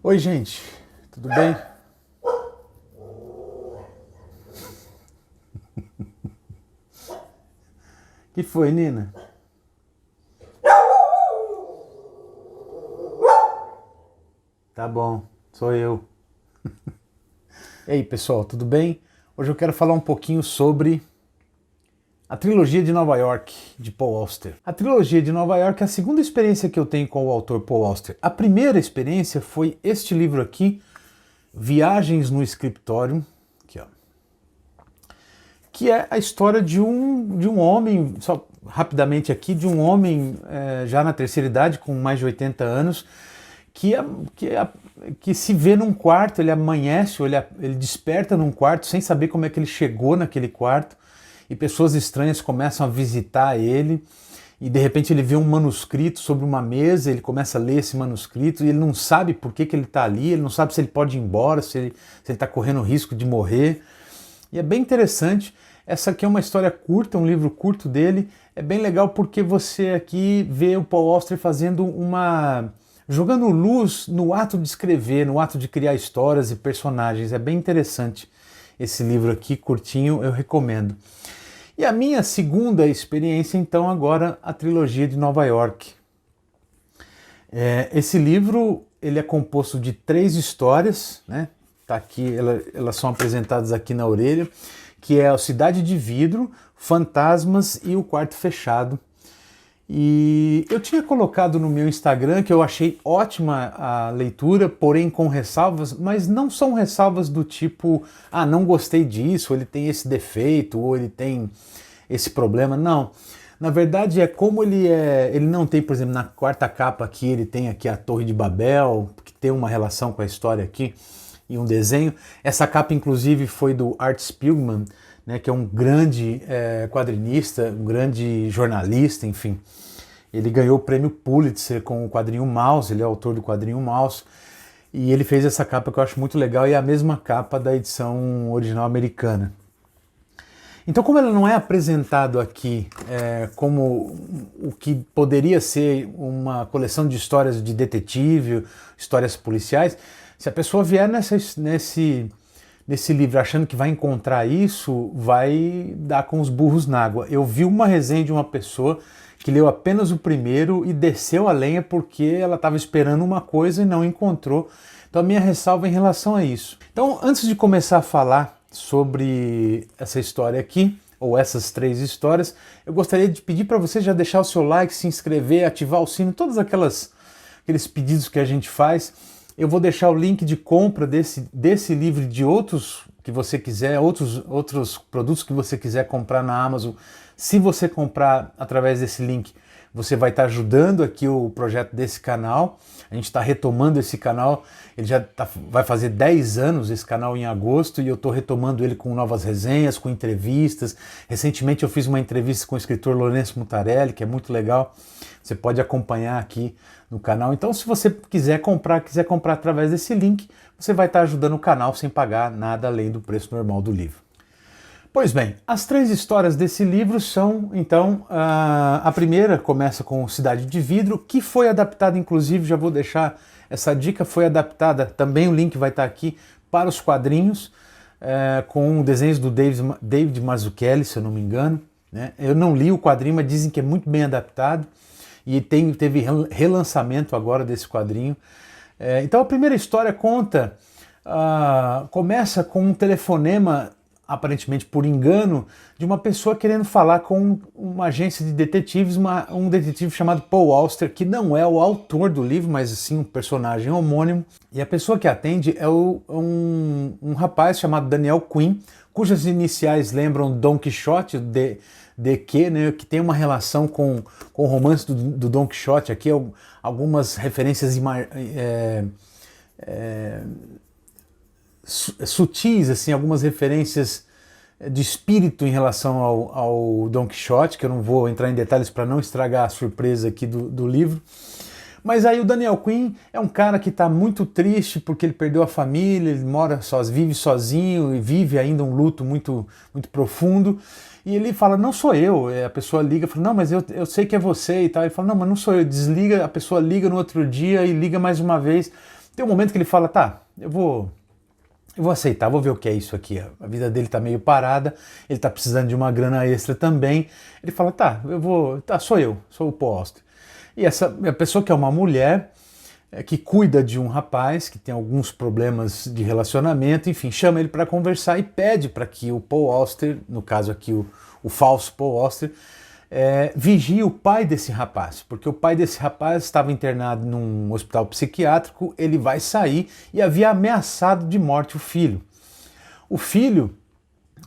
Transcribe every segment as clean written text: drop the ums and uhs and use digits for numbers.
Oi, gente, tudo bem? Que foi, Nina? Tá bom, sou eu. E aí, pessoal, tudo bem? Hoje eu quero falar um pouquinho sobre a trilogia de Nova York, de Paul Auster. A trilogia de Nova York é a segunda experiência que eu tenho com o autor Paul Auster. A primeira experiência foi este livro aqui, Viagens no Escritório, aqui, ó, que é a história de um homem, só rapidamente aqui, de um homem já na terceira idade, com mais de 80 anos, que se vê num quarto, ele amanhece, ele desperta num quarto sem saber como é que ele chegou naquele quarto, e pessoas estranhas começam a visitar ele, e de repente ele vê um manuscrito sobre uma mesa, ele começa a ler esse manuscrito, e ele não sabe por que ele está ali, ele não sabe se ele pode ir embora, se ele está correndo risco de morrer. E é bem interessante. Essa aqui é uma história curta, um livro curto dele. É bem legal porque você aqui vê o Paul Auster jogando luz no ato de escrever, no ato de criar histórias e personagens. É bem interessante esse livro aqui, curtinho, eu recomendo. E a minha segunda experiência, então, agora, a trilogia de Nova York. Esse livro, ele é composto de 3 histórias, né? Tá aqui, elas são apresentadas aqui na orelha, que é a Cidade de Vidro, Fantasmas e O Quarto Fechado. E eu tinha colocado no meu Instagram que eu achei ótima a leitura, porém com ressalvas, mas não são ressalvas do tipo, não gostei disso, ou ele tem esse defeito, ou ele tem esse problema, não. Na verdade é como ele não tem, por exemplo, na quarta capa aqui, ele tem aqui a Torre de Babel, que tem uma relação com a história aqui, e um desenho. Essa capa, inclusive, foi do Art Spiegelman, né, que é um grande quadrinista, um grande jornalista, enfim. Ele ganhou o prêmio Pulitzer com o quadrinho Maus, ele é autor do quadrinho Maus, e ele fez essa capa que eu acho muito legal, e é a mesma capa da edição original americana. Então, como ela não é apresentado aqui como o que poderia ser uma coleção de histórias de detetive, histórias policiais, se a pessoa vier nesse livro achando que vai encontrar isso, vai dar com os burros na água. Eu vi uma resenha de uma pessoa que leu apenas o primeiro e desceu a lenha porque ela estava esperando uma coisa e não encontrou. Então a minha ressalva é em relação a isso. Então, antes de começar a falar sobre essa história aqui, ou essas 3 histórias, eu gostaria de pedir para você já deixar o seu like, se inscrever, ativar o sino, todos aqueles pedidos que a gente faz. Eu vou deixar o link de compra desse livro e de outros que você quiser, outros produtos que você quiser comprar na Amazon. Se você comprar através desse link, você vai estar ajudando aqui o projeto desse canal. A gente está retomando esse canal, ele vai fazer 10 anos esse canal em agosto, e eu estou retomando ele com novas resenhas, com entrevistas. Recentemente eu fiz uma entrevista com o escritor Lourenço Mutarelli, que é muito legal. Você pode acompanhar aqui no canal. Então, se você quiser comprar através desse link, você vai estar ajudando o canal sem pagar nada além do preço normal do livro. Pois bem, as 3 histórias desse livro são, então, a primeira começa com Cidade de Vidro, que foi adaptada, inclusive, já vou deixar essa dica, foi adaptada, também o link vai estar aqui, para os quadrinhos, com desenhos do David Mazzucchelli, se eu não me engano, né? Eu não li o quadrinho, mas dizem que é muito bem adaptado, e teve relançamento agora desse quadrinho. Então a primeira história começa com um telefonema, aparentemente por engano, de uma pessoa querendo falar com uma agência de detetives, um detetive chamado Paul Auster, que não é o autor do livro, mas sim um personagem homônimo. E a pessoa que atende é um rapaz chamado Daniel Quinn, cujas iniciais lembram Don Quixote, né, que tem uma relação com o romance do Don Quixote. Aqui algumas referências sutis, assim, algumas referências de espírito em relação ao Don Quixote, que eu não vou entrar em detalhes para não estragar a surpresa aqui do livro. Mas aí o Daniel Quinn é um cara que está muito triste porque ele perdeu a família, ele vive sozinho e vive ainda um luto muito, muito profundo. E ele fala, não sou eu. A pessoa liga e fala, não, mas eu sei que é você e tal. Ele fala, não, mas não sou eu. Desliga, a pessoa liga no outro dia e liga mais uma vez. Tem um momento que ele fala, tá, eu vou aceitar, vou ver o que é isso aqui. A vida dele tá meio parada, ele tá precisando de uma grana extra também. Ele fala, tá, sou o Paul Auster. E a pessoa que é uma mulher que cuida de um rapaz que tem alguns problemas de relacionamento, enfim, chama ele para conversar e pede para que o Paul Auster, no caso aqui o falso Paul Auster, vigie o pai desse rapaz, porque o pai desse rapaz estava internado num hospital psiquiátrico, ele vai sair e havia ameaçado de morte o filho. O filho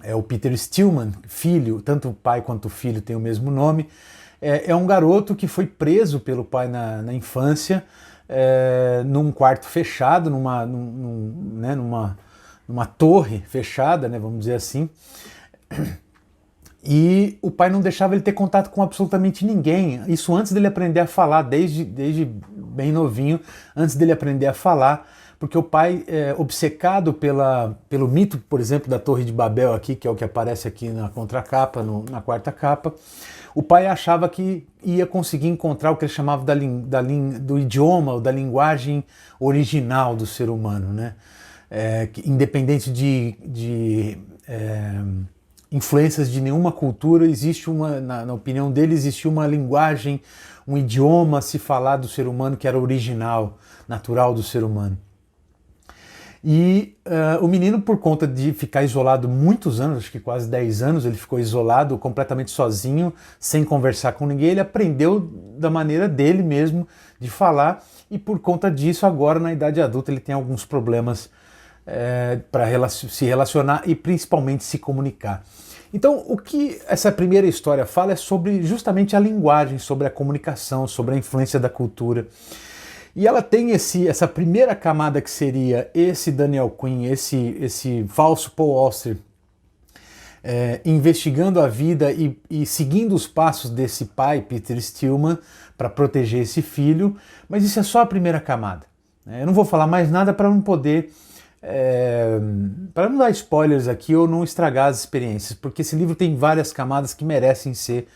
é o Peter Stillman, filho, tanto o pai quanto o filho têm o mesmo nome, é um garoto que foi preso pelo pai na infância, num quarto fechado, numa torre fechada, né, vamos dizer assim, e o pai não deixava ele ter contato com absolutamente ninguém, isso antes dele aprender a falar, desde bem novinho, antes dele aprender a falar, porque o pai, obcecado pelo mito, por exemplo, da Torre de Babel aqui, que é o que aparece aqui na contracapa, na quarta capa, o pai achava que ia conseguir encontrar o que ele chamava do idioma, ou da linguagem original do ser humano, né? Independente de influências de nenhuma cultura, existe na opinião dele, existia uma linguagem, um idioma a se falar do ser humano que era original, natural do ser humano. E o menino, por conta de ficar isolado muitos anos, acho que quase 10 anos, ele ficou isolado, completamente sozinho, sem conversar com ninguém, ele aprendeu da maneira dele mesmo de falar, e por conta disso, agora na idade adulta, ele tem alguns problemas para se relacionar e principalmente se comunicar. Então, o que essa primeira história fala é sobre justamente a linguagem, sobre a comunicação, sobre a influência da cultura. E ela tem essa primeira camada que seria esse Daniel Quinn, esse falso Paul Auster, investigando a vida e seguindo os passos desse pai, Peter Stillman, para proteger esse filho, mas isso é só a primeira camada. Eu não vou falar mais nada para não poder, para não dar spoilers aqui ou não estragar as experiências, porque esse livro tem várias camadas que merecem ser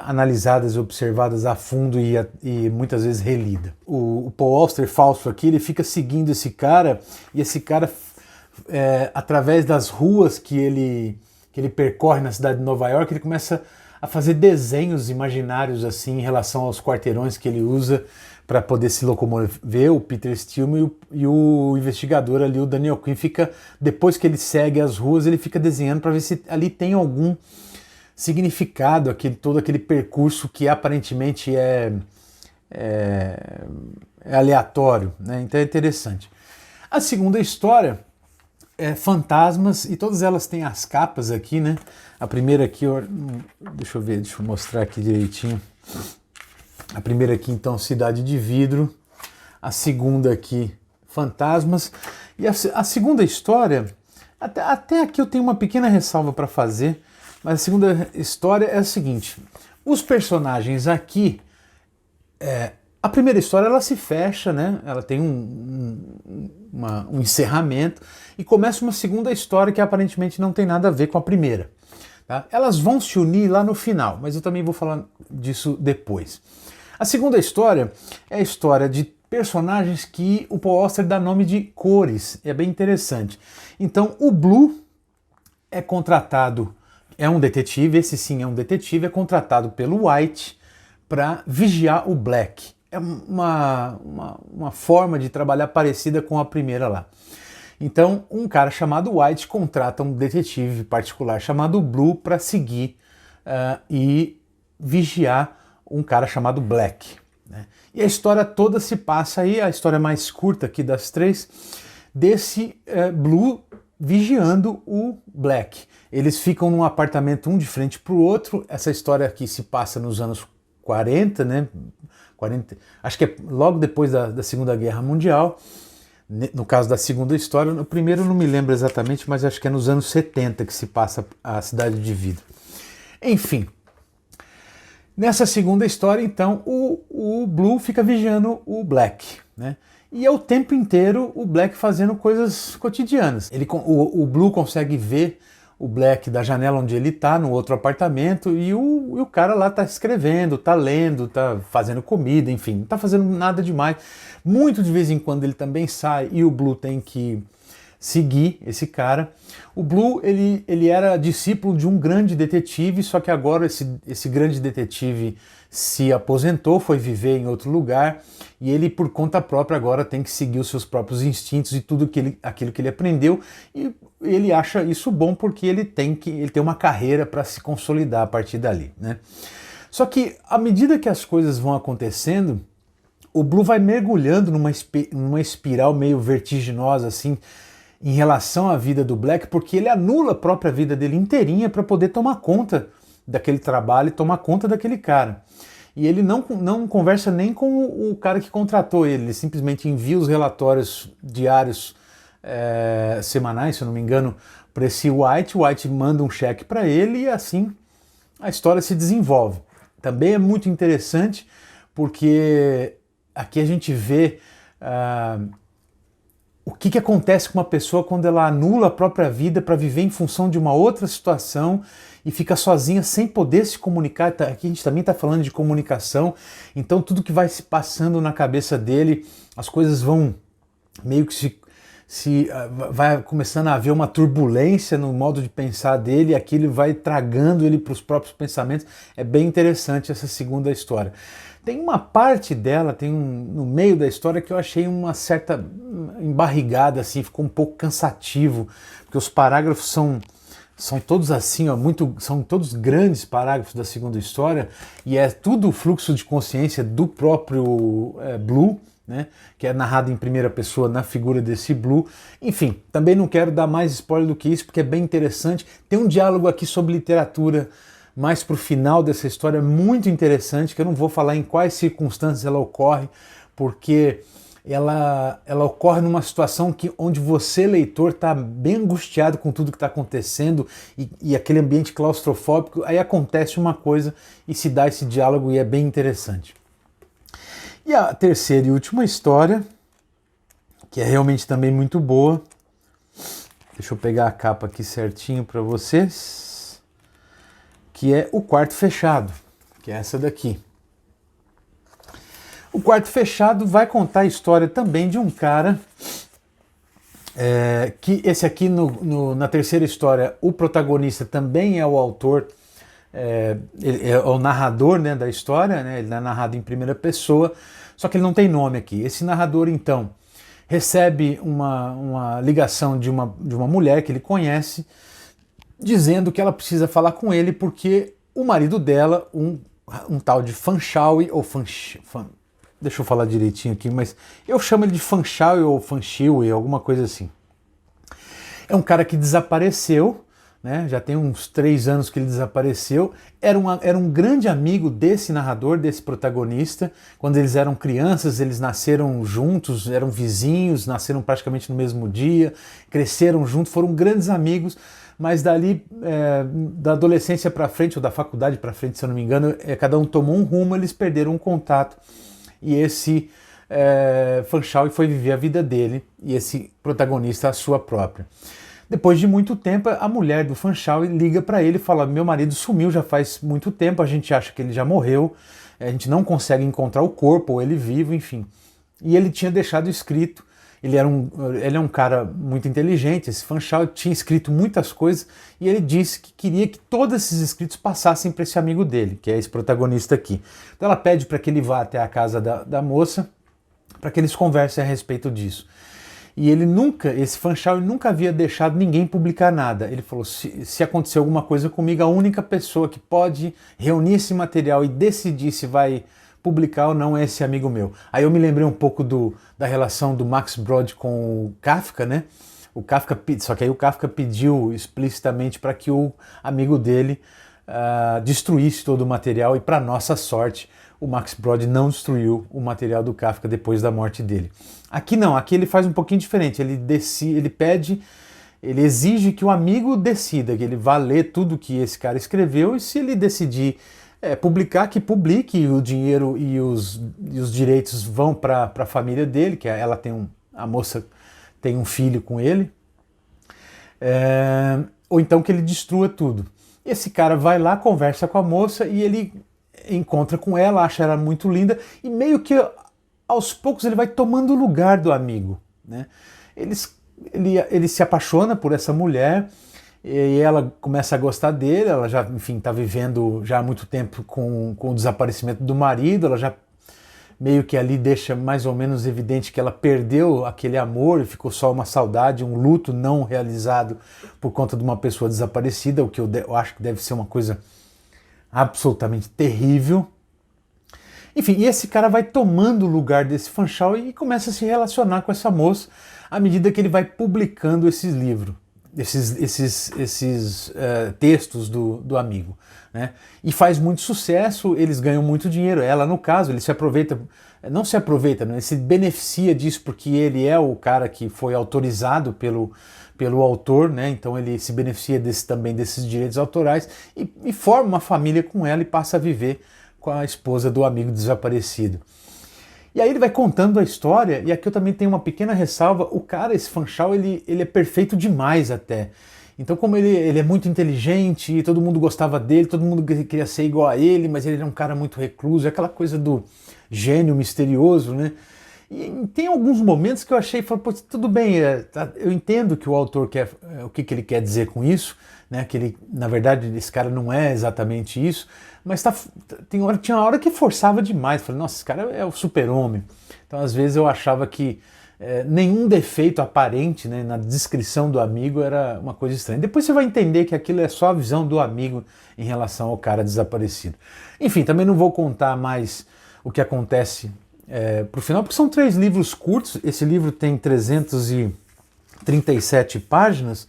analisadas e observadas a fundo e muitas vezes relida. O Paul Auster falso aqui, ele fica seguindo esse cara, e esse cara, através das ruas que ele percorre na cidade de Nova York, ele começa a fazer desenhos imaginários assim em relação aos quarteirões que ele usa para poder se locomover, o Peter Stillman, e o investigador ali, o Daniel Quinn, depois que ele segue as ruas, ele fica desenhando para ver se ali tem algum significado, todo aquele percurso que aparentemente é aleatório, né? Então é interessante. A segunda história é Fantasmas, e todas elas têm as capas aqui, né? A primeira aqui, deixa eu mostrar aqui direitinho. A primeira aqui, então, Cidade de Vidro. A segunda aqui, Fantasmas. E a segunda história, até aqui eu tenho uma pequena ressalva para fazer, mas a segunda história é a seguinte: os personagens aqui, a primeira história ela se fecha, né? Ela tem um encerramento, e começa uma segunda história que aparentemente não tem nada a ver com a primeira. Tá? Elas vão se unir lá no final, mas eu também vou falar disso depois. A segunda história é a história de personagens que o Paul Auster dá nome de cores, é bem interessante. Então o Blue é contratado, é um detetive, esse sim é um detetive, é contratado pelo White para vigiar o Black. É uma forma de trabalhar parecida com a primeira lá. Então, um cara chamado White contrata um detetive particular chamado Blue para seguir e vigiar um cara chamado Black. Né? E a história toda se passa aí, a história mais curta aqui das três, desse Blue vigiando o Black. Eles ficam num apartamento um de frente para o outro. Essa história aqui se passa nos anos 40, né? 40, acho que é logo depois da Segunda Guerra Mundial. No caso da segunda história, no primeiro eu não me lembro exatamente, mas acho que é nos anos 70 que se passa a Cidade de Vidro. Enfim, nessa segunda história, então, o Blue fica vigiando o Black, né? E é o tempo inteiro o Black fazendo coisas cotidianas. O Blue consegue ver o Black da janela onde ele está, no outro apartamento, e o cara lá está escrevendo, está lendo, está fazendo comida, enfim, não está fazendo nada demais. Muito de vez em quando ele também sai e o Blue tem que seguir esse cara. O Blue, ele era discípulo de um grande detetive, só que agora esse grande detetive se aposentou, foi viver em outro lugar, e ele, por conta própria, agora tem que seguir os seus próprios instintos e tudo aquilo que ele aprendeu, e ele acha isso bom porque ele tem uma carreira para se consolidar a partir dali, né? Só que, à medida que as coisas vão acontecendo, o Blue vai mergulhando numa espiral meio vertiginosa, assim, em relação à vida do Black, porque ele anula a própria vida dele inteirinha para poder tomar conta daquele trabalho e tomar conta daquele cara. E ele não conversa nem com o cara que contratou ele simplesmente envia os relatórios diários semanais, se eu não me engano, para esse White. O White manda um cheque para ele e assim a história se desenvolve. Também é muito interessante porque aqui a gente vê o que acontece com uma pessoa quando ela anula a própria vida para viver em função de uma outra situação e fica sozinha sem poder se comunicar. Aqui a gente também está falando de comunicação, então tudo que vai se passando na cabeça dele, as coisas vão meio que vai começando a haver uma turbulência no modo de pensar dele, e aquilo vai tragando ele para os próprios pensamentos. É bem interessante essa segunda história. Tem uma parte dela, no meio da história, que eu achei uma certa embarrigada, assim, ficou um pouco cansativo, porque os parágrafos são todos assim, ó, são todos grandes parágrafos da segunda história, e é tudo o fluxo de consciência do próprio Blue, né, que é narrado em primeira pessoa na figura desse Blue. Enfim, também não quero dar mais spoiler do que isso, porque é bem interessante. Tem um diálogo aqui sobre literatura mais para o final dessa história, muito interessante, que eu não vou falar em quais circunstâncias ela ocorre, porque ela ocorre numa situação onde você, leitor, está bem angustiado com tudo que está acontecendo e aquele ambiente claustrofóbico. Aí acontece uma coisa e se dá esse diálogo e é bem interessante. E a terceira e última história, que é realmente também muito boa, deixa eu pegar a capa aqui certinho para vocês, que é O Quarto Fechado, que é essa daqui. O Quarto Fechado vai contar a história também de um cara que esse aqui na terceira história, o protagonista também é o autor, ele é o narrador, né, da história, né, ele é narrado em primeira pessoa, só que ele não tem nome aqui. Esse narrador, então, recebe uma ligação de uma mulher que ele conhece, dizendo que ela precisa falar com ele porque o marido dela, um tal de Fanshawe, ou deixa eu falar direitinho aqui, mas eu chamo ele de Fanshawe ou Fanshiwe, alguma coisa assim. É um cara que desapareceu, né? Já tem uns 3 anos que ele desapareceu. Era um grande amigo desse narrador, desse protagonista. Quando eles eram crianças, eles nasceram juntos, eram vizinhos, nasceram praticamente no mesmo dia, cresceram juntos, foram grandes amigos. Mas dali, da adolescência para frente, ou da faculdade para frente, se eu não me engano, cada um tomou um rumo, eles perderam um contato. E esse Fanshawe foi viver a vida dele, e esse protagonista a sua própria. Depois de muito tempo, a mulher do Fanshawe liga para ele e fala: meu marido sumiu já faz muito tempo, a gente acha que ele já morreu, a gente não consegue encontrar o corpo, ou ele vivo, enfim. E ele tinha deixado escrito, ele é um cara muito inteligente, esse Fanshawe tinha escrito muitas coisas, e ele disse que queria que todos esses escritos passassem para esse amigo dele, que é esse protagonista aqui. Então ela pede para que ele vá até a casa da moça, para que eles conversem a respeito disso. E esse Fanshawe nunca havia deixado ninguém publicar nada. Ele falou: se acontecer alguma coisa comigo, a única pessoa que pode reunir esse material e decidir se vai publicar ou não é esse amigo meu. Aí eu me lembrei um pouco da relação do Max Brod com o Kafka, né? Só que aí o Kafka pediu explicitamente para que o amigo dele destruísse todo o material, e para nossa sorte, o Max Brod não destruiu o material do Kafka depois da morte dele. Aqui não, aqui ele faz um pouquinho diferente, ele exige que o amigo decida, que ele vá ler tudo que esse cara escreveu, e se ele decidir publicar, que publique, o dinheiro e os direitos vão para a família dele, que a moça tem um filho com ele. ou então que ele destrua tudo. Esse cara vai lá, conversa com a moça e ele encontra com ela, acha ela muito linda e meio que aos poucos ele vai tomando o lugar do amigo, né? Ele se apaixona por essa mulher e ela começa a gostar dele, ela já, enfim, está vivendo já há muito tempo com o desaparecimento do marido, ela já meio que ali deixa mais ou menos evidente que ela perdeu aquele amor e ficou só uma saudade, um luto não realizado por conta de uma pessoa desaparecida, o que eu acho que deve ser uma coisa absolutamente terrível. Enfim, e esse cara vai tomando o lugar desse Fanshawe e começa a se relacionar com essa moça à medida que ele vai publicando esses livros, esses textos do amigo, né? E faz muito sucesso, eles ganham muito dinheiro. Ela, no caso, ele se aproveita, não se aproveita, né? Ele se beneficia disso porque ele é o cara que foi autorizado pelo autor, né? Então ele se beneficia também desses direitos autorais e forma uma família com ela e passa a viver com a esposa do amigo desaparecido. E aí ele vai contando a história, e aqui eu também tenho uma pequena ressalva, o cara, esse Fanshawe, ele é perfeito demais até. Então como ele é muito inteligente, todo mundo gostava dele, todo mundo queria ser igual a ele, mas ele era um cara muito recluso, aquela coisa do gênio misterioso, né? E tem alguns momentos que eu achei, tudo bem, eu entendo que o autor quer, o que ele quer dizer com isso, né? Que ele, na verdade, esse cara não é exatamente isso, mas tinha uma hora que forçava demais. Falei, nossa, esse cara é o super-homem. Então, às vezes, eu achava que nenhum defeito aparente, né, na descrição do amigo era uma coisa estranha. Depois você vai entender que aquilo é só a visão do amigo em relação ao cara desaparecido. Enfim, também não vou contar mais o que acontece pro final, porque são 3 livros curtos. Esse livro tem 337 páginas,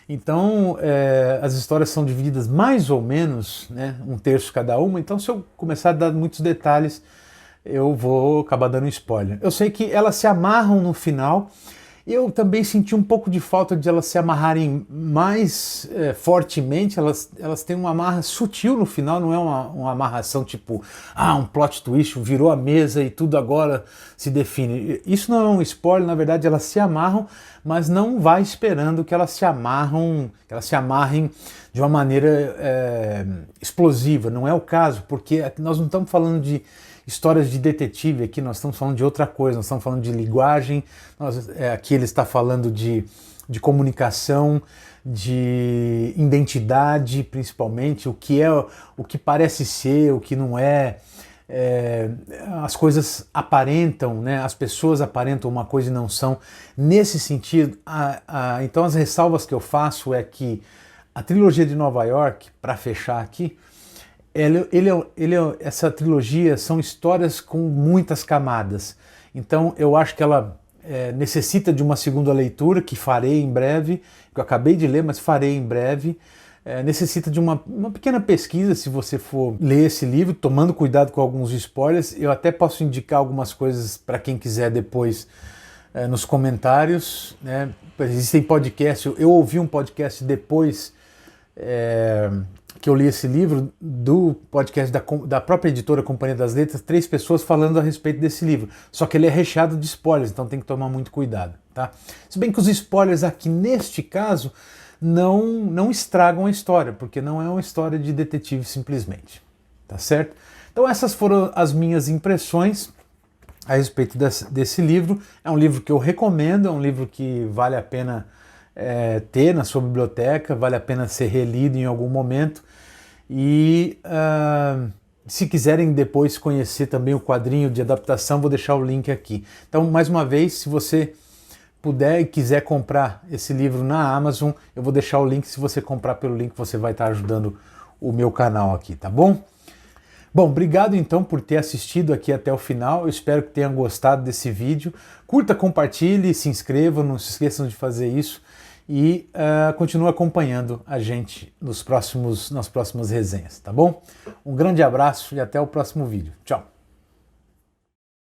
então as histórias são divididas mais ou menos, né, 1/3 cada uma. Então se eu começar a dar muitos detalhes, eu vou acabar dando spoiler. Eu sei que elas se amarram no final. Eu também senti um pouco de falta de elas se amarrarem mais fortemente. Elas têm uma amarra sutil no final, não é uma amarração tipo, um plot twist, virou a mesa e tudo agora se define. Isso não é um spoiler, na verdade elas se amarram, mas não vai esperando que elas se amarrem de uma maneira explosiva. Não é o caso, porque nós não estamos falando de histórias de detetive aqui, nós estamos falando de outra coisa, nós estamos falando de linguagem, aqui ele está falando de comunicação, de identidade, principalmente, o que parece ser, o que não é. As coisas aparentam, né? As pessoas aparentam uma coisa e não são. Nesse sentido, então as ressalvas que eu faço é que a trilogia de Nova York, para fechar aqui, essa trilogia são histórias com muitas camadas. Então eu acho que ela necessita de uma segunda leitura, que farei em breve, que eu acabei de ler, mas farei em breve. Necessita de uma pequena pesquisa se você for ler esse livro, tomando cuidado com alguns spoilers. Eu até posso indicar algumas coisas para quem quiser depois nos comentários, né? Existem podcasts, eu ouvi um podcast depois que eu li esse livro, do podcast da própria editora Companhia das Letras, 3 pessoas falando a respeito desse livro. Só que ele é recheado de spoilers, então tem que tomar muito cuidado, tá? Se bem que os spoilers aqui, neste caso, não estragam a história, porque não é uma história de detetive simplesmente, tá certo? Então essas foram as minhas impressões a respeito desse livro. É um livro que eu recomendo, é um livro que vale a pena ter na sua biblioteca, vale a pena ser relido em algum momento. E se quiserem depois conhecer também o quadrinho de adaptação, vou deixar o link aqui. Então, mais uma vez, se você puder e quiser comprar esse livro na Amazon, eu vou deixar o link. Se você comprar pelo link, você vai estar ajudando o meu canal aqui, tá bom? Bom, obrigado então por ter assistido aqui até o final. Eu espero que tenham gostado desse vídeo. Curta, compartilhe, se inscreva, não se esqueçam de fazer isso. E continue acompanhando a gente nas próximas resenhas, tá bom? Um grande abraço e até o próximo vídeo. Tchau!